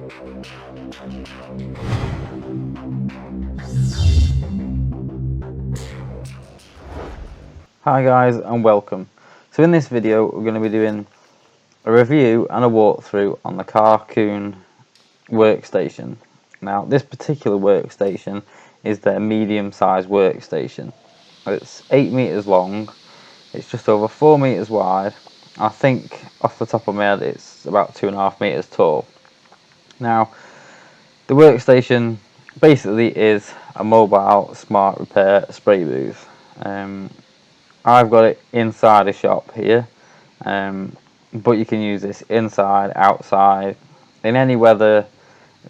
Hi guys and welcome. So in this video we're going to be doing a review and a walkthrough on the Carcoon Workstation. Now this particular workstation is their medium-sized workstation. It's 8 meters long, it's just over 4 meters wide. I think off the top of my head it's about 2.5 meters tall. Now the workstation basically is a mobile smart repair spray booth. I've got it inside a shop here, but you can use this inside, outside, in any weather,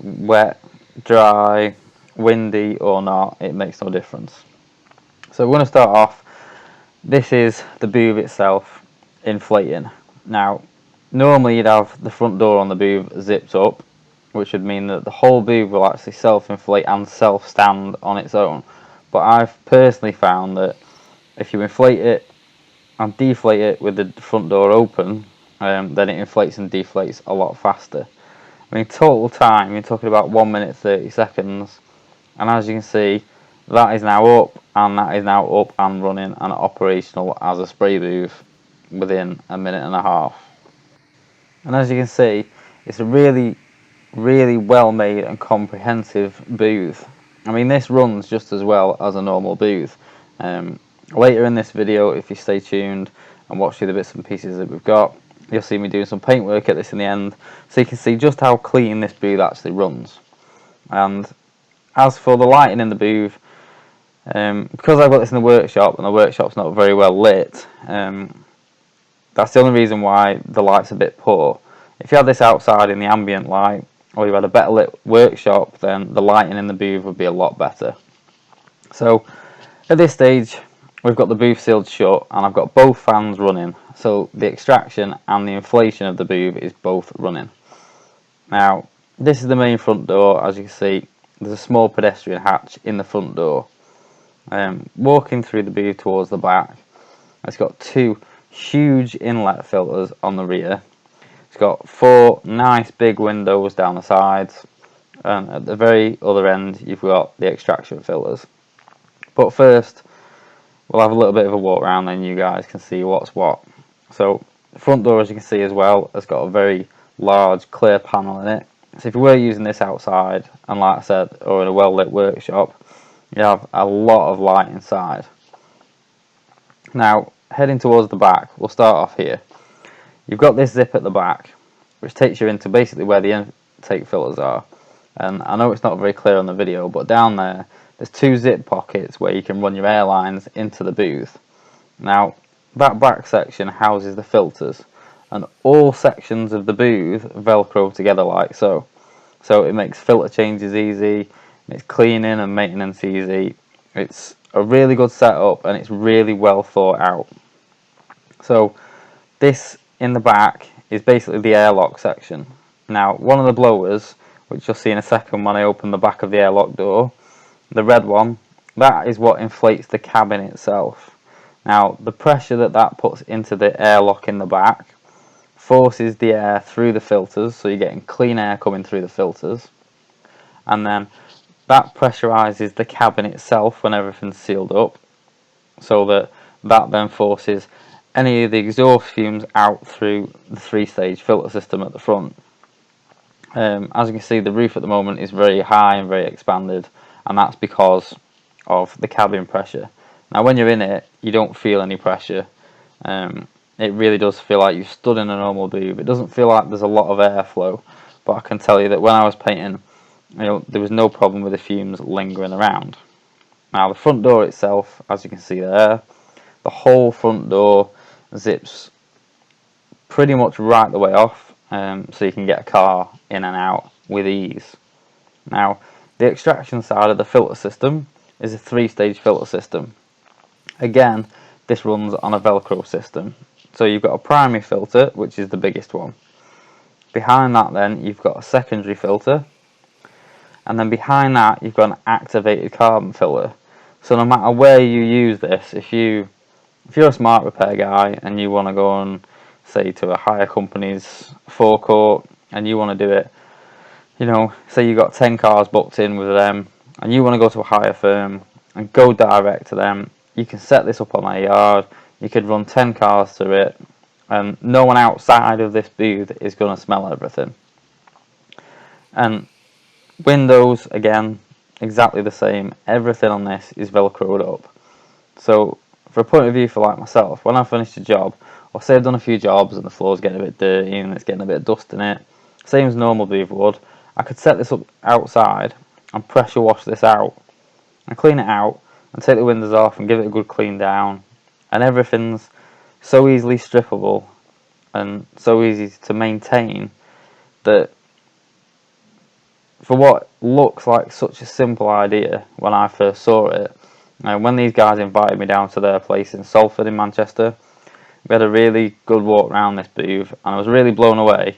wet, dry, windy or not, it makes no difference. So we're going to start off. This is the booth itself inflating. Now normally you'd have the front door on the booth zipped up, which would mean that the whole booth will actually self-inflate and self-stand on its own. But I've personally found that if you inflate it and deflate it with the front door open, then it inflates and deflates a lot faster. I mean, total time, you're talking about 1 minute 30 seconds, and as you can see, that is now up, and that is now up and running and operational as a spray booth within a minute and a half. And as you can see, it's a really well made and comprehensive booth. I mean, this runs just as well as a normal booth. Later in this video, if you stay tuned and watch through the bits and pieces that we've got, you'll see me doing some paintwork at this in the end, so you can see just how clean this booth actually runs. And as for the lighting in the booth, because I've got this in the workshop and the workshop's not very well lit, that's the only reason why the light's a bit poor. If you had this outside in the ambient light, or you had a better lit workshop, then the lighting in the booth would be a lot better. So at this stage we've got the booth sealed shut and I've got both fans running, so the extraction and the inflation of the booth is both running. Now this is the main front door. As you can see, there's a small pedestrian hatch in the front door. Walking through the booth towards the back, it's got two huge inlet filters on the rear. It's got 4 nice big windows down the sides, and at the very other end you've got the extraction filters. But first we'll have a little bit of a walk around, then you guys can see what's what. So the front door, as you can see as well, has got a very large clear panel in it. So if you were using this outside, and like I said, or in a well lit workshop, you have a lot of light inside. Now heading towards the back, we'll start off here. You've got this zip at the back, which takes you into basically where the intake filters are. And I know it's not very clear on the video, but down there's 2 zip pockets where you can run your air lines into the booth. Now that back section houses the filters, and all sections of the booth velcro together like so. So it makes filter changes easy, makes cleaning and maintenance easy. It's a really good setup and it's really well thought out. So this in the back is basically the airlock section. Now one of the blowers, which you'll see in a second when I open the back of the airlock door, the red one, that is what inflates the cabin itself. Now the pressure that puts into the airlock in the back forces the air through the filters, so you're getting clean air coming through the filters, and then that pressurizes the cabin itself when everything's sealed up, so that then forces any of the exhaust fumes out through the 3-stage filter system at the front. As you can see, the roof at the moment is very high and very expanded, and that's because of the cabin pressure. Now when you're in it, you don't feel any pressure. It really does feel like you've stood in a normal booth. It doesn't feel like there's a lot of airflow, but I can tell you that when I was painting, there was no problem with the fumes lingering around. Now the front door itself, as you can see there, the whole front door zips pretty much right the way off, so you can get a car in and out with ease. Now the extraction side of the filter system is a 3-stage filter system. Again, this runs on a velcro system. So you've got a primary filter, which is the biggest one. Behind that then you've got a secondary filter, and then behind that you've got an activated carbon filter. So no matter where you use this, if you're a smart repair guy and you want to go on, say, to a hire company's forecourt and you want to do it, you know, say you got 10 cars booked in with them and you want to go to a hire firm and go direct to them, you can set this up on their yard. You could run 10 cars through it, and no one outside of this booth is going to smell everything. And windows, again, exactly the same. Everything on this is velcroed up. So for a point of view for like myself, when I finished a job, or say I've done a few jobs and the floor's getting a bit dirty and it's getting a bit of dust in it, same as normal booth would, I could set this up outside and pressure wash this out and clean it out and take the windows off and give it a good clean down, and everything's so easily strippable and so easy to maintain that for what looks like such a simple idea when I first saw it, and when these guys invited me down to their place in Salford in Manchester, we had a really good walk around this booth and I was really blown away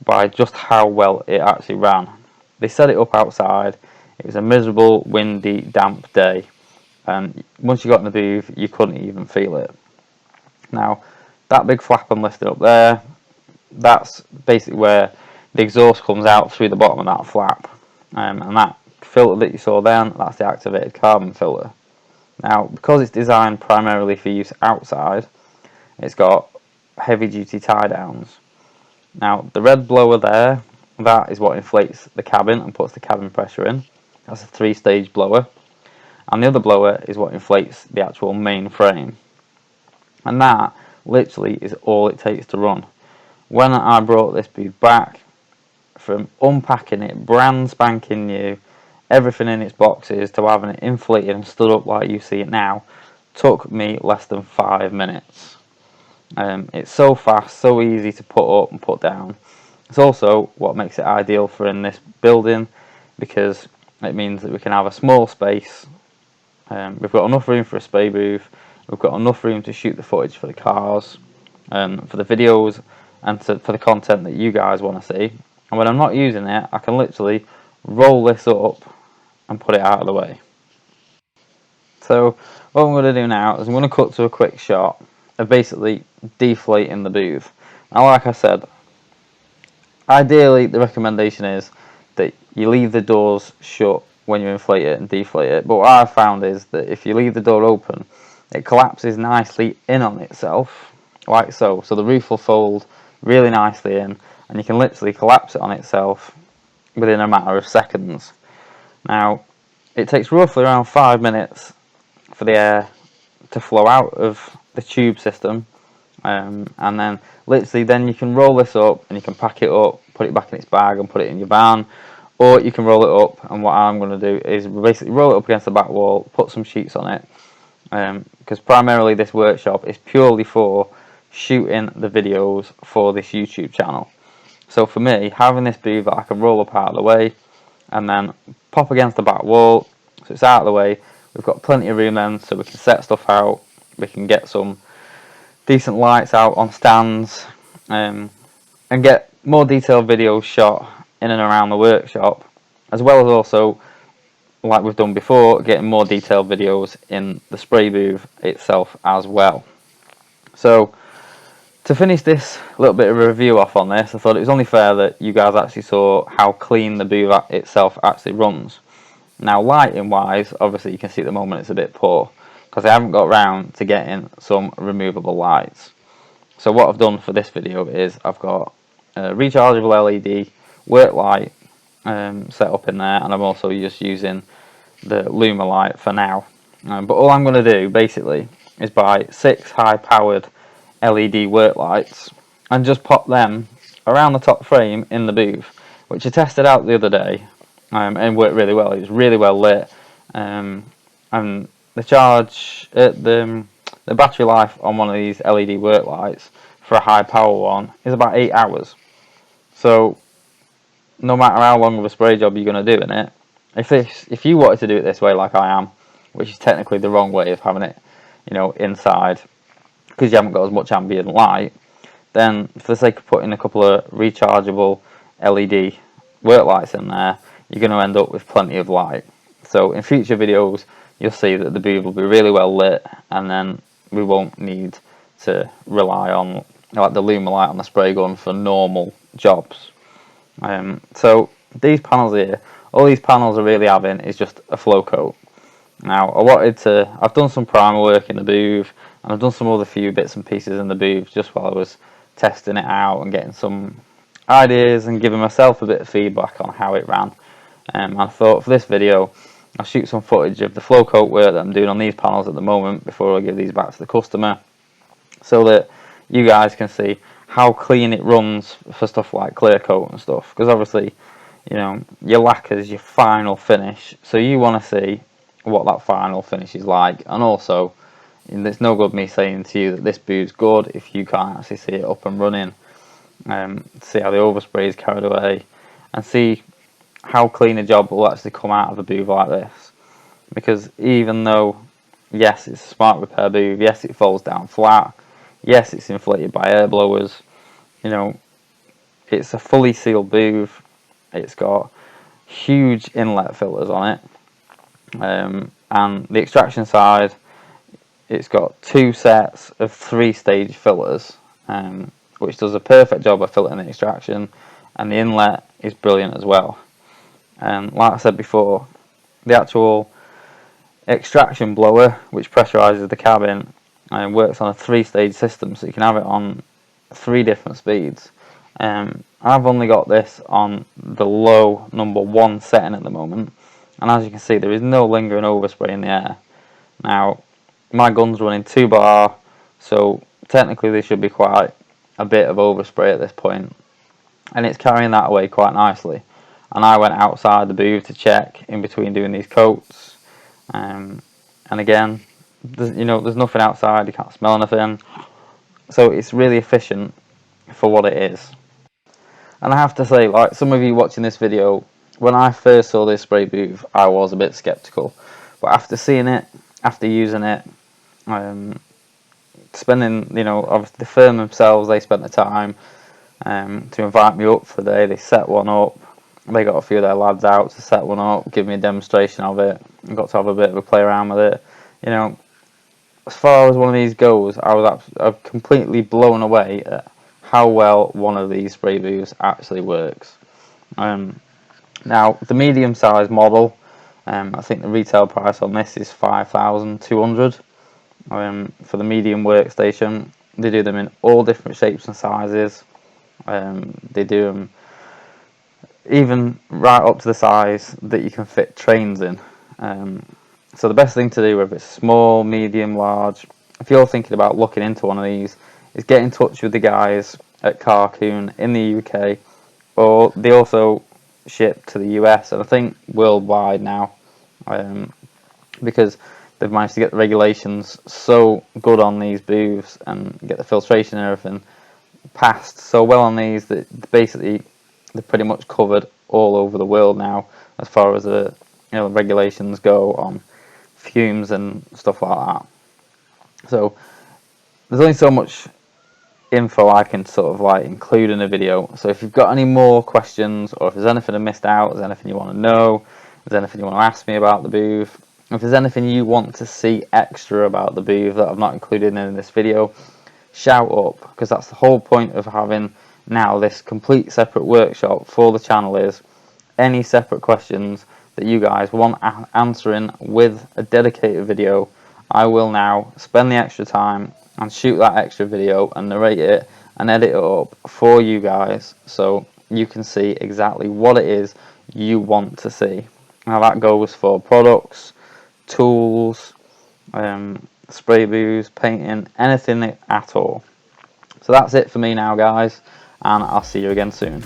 by just how well it actually ran. They set it up outside. It was a miserable, windy, damp day, and once you got in the booth you couldn't even feel it. Now that big flap I'm lifting up there, that's basically where the exhaust comes out through the bottom of that flap, and that filter that you saw then, that's the activated carbon filter. Now because it's designed primarily for use outside, it's got heavy duty tie downs. Now the red blower there, that is what inflates the cabin and puts the cabin pressure in. That's a 3-stage blower, and the other blower is what inflates the actual main frame, and that literally is all it takes to run. When I brought this booth back, from unpacking it brand spanking new, everything in its boxes, to having it inflated and stood up like you see it now, took me less than 5 minutes. It's so fast, so easy to put up and put down. It's also what makes it ideal for in this building, because it means that we can have a small space. We've got enough room for a spray booth, we've got enough room to shoot the footage for the cars, for the videos, and for the content that you guys want to see. And when I'm not using it, I can literally roll this up and put it out of the way. So what I'm going to do now is I'm going to cut to a quick shot of basically deflating the booth. Now like I said, ideally the recommendation is that you leave the doors shut when you inflate it and deflate it, but what I've found is that if you leave the door open, it collapses nicely in on itself, like so. So the roof will fold really nicely in, and you can literally collapse it on itself within a matter of seconds. Now it takes roughly around 5 minutes for the air to flow out of the tube system, and then literally then you can roll this up and you can pack it up, put it back in its bag and put it in your van, or you can roll it up, and what I'm going to do is basically roll it up against the back wall, put some sheets on it, because primarily this workshop is purely for shooting the videos for this YouTube channel. So for me, having this booth that I can roll up out of the way and then pop against the back wall so it's out of the way, we've got plenty of room then so we can set stuff out, we can get some decent lights out on stands, and get more detailed videos shot in and around the workshop, as well as also, like we've done before, getting more detailed videos in the spray booth itself as well. So to finish this little bit of a review off on this, I thought it was only fair that you guys actually saw how clean the booth itself actually runs. Now lighting wise, obviously you can see at the moment it's a bit poor, because I haven't got round to getting some removable lights. So what I've done for this video is I've got a rechargeable LED work light set up in there, and I'm also just using the Luma light for now. But all I'm going to do basically is buy 6 high powered LED work lights and just pop them around the top frame in the booth, which I tested out the other day, and worked really well. It was really well lit, and the charge the battery life on one of these LED work lights for a high power one is about 8 hours. So no matter how long of a spray job you're going to do in it, if you wanted to do it this way like I am, which is technically the wrong way of having it, you know, inside, because you haven't got as much ambient light, then for the sake of putting a couple of rechargeable LED work lights in there, you're going to end up with plenty of light. So in future videos you'll see that the booth will be really well lit, and then we won't need to rely on like the Luma light on the spray gun for normal jobs. So these panels here, all these panels are really having is just a flow coat. Now I've done some primer work in the booth, and I've done some other few bits and pieces in the booth just while I was testing it out and getting some ideas and giving myself a bit of feedback on how it ran. I thought for this video I'll shoot some footage of the flow coat work that I'm doing on these panels at the moment before I give these back to the customer, so that you guys can see how clean it runs for stuff like clear coat and stuff, because obviously, you know, your lacquer is your final finish, so you want to see what that final finish is like. And also, it's no good me saying to you that this booth's good if you can't actually see it up and running. See how the overspray is carried away, and see how clean a job will actually come out of a booth like this. Because even though, yes, it's a smart repair booth, yes, it falls down flat, yes, it's inflated by air blowers, you know, it's a fully sealed booth. It's got huge inlet filters on it, and the extraction side, it's got 2 sets of 3-stage filters, which does a perfect job of filtering the extraction, and the inlet is brilliant as well. And like I said before, the actual extraction blower, which pressurizes the cabin, works on a 3-stage system, so you can have it on 3 different speeds. I've only got this on the low number 1 setting at the moment, and as you can see, there is no lingering overspray in the air. Now, my gun's running 2 bar, so technically there should be quite a bit of overspray at this point, and it's carrying that away quite nicely. And I went outside the booth to check in between doing these coats, and again, there's nothing outside, you can't smell anything, so it's really efficient for what it is. And I have to say, like some of you watching this video, when I first saw this spray booth, I was a bit skeptical, but after seeing it, after using it, spending, obviously the firm themselves, they spent the time to invite me up for the day. They set one up. They got a few of their lads out to set one up, give me a demonstration of it. I got to have a bit of a play around with it. As far as one of these goes, I'm completely blown away at how well one of these spray booths actually works. Now, the medium-sized model, I think the retail price on this is $5,200 for the medium workstation. They do them in all different shapes and sizes. They do them even right up to the size that you can fit trains in. So the best thing to do, whether it's small, medium, large, if you're thinking about looking into one of these, is get in touch with the guys at Carcoon in the UK, or they also ship to the US and I think worldwide now, because they've managed to get the regulations so good on these booths and get the filtration and everything passed so well on these that basically they're pretty much covered all over the world now as far as the regulations go on fumes and stuff like that. So there's only so much info I can sort of like include in a video. So if you've got any more questions, or if there's anything I missed out, there's anything you want to know, there's anything you want to ask me about the booth, if there's anything you want to see extra about the booth that I've not included in this video, shout up, because that's the whole point of having now this complete separate workshop for the channel. Is any separate questions that you guys want answering with a dedicated video, I will now spend the extra time and shoot that extra video and narrate it and edit it up for you guys, so you can see exactly what it is you want to see. Now that goes for products, tools, spray booths, painting, anything at all. So that's it for me now, guys, and I'll see you again soon.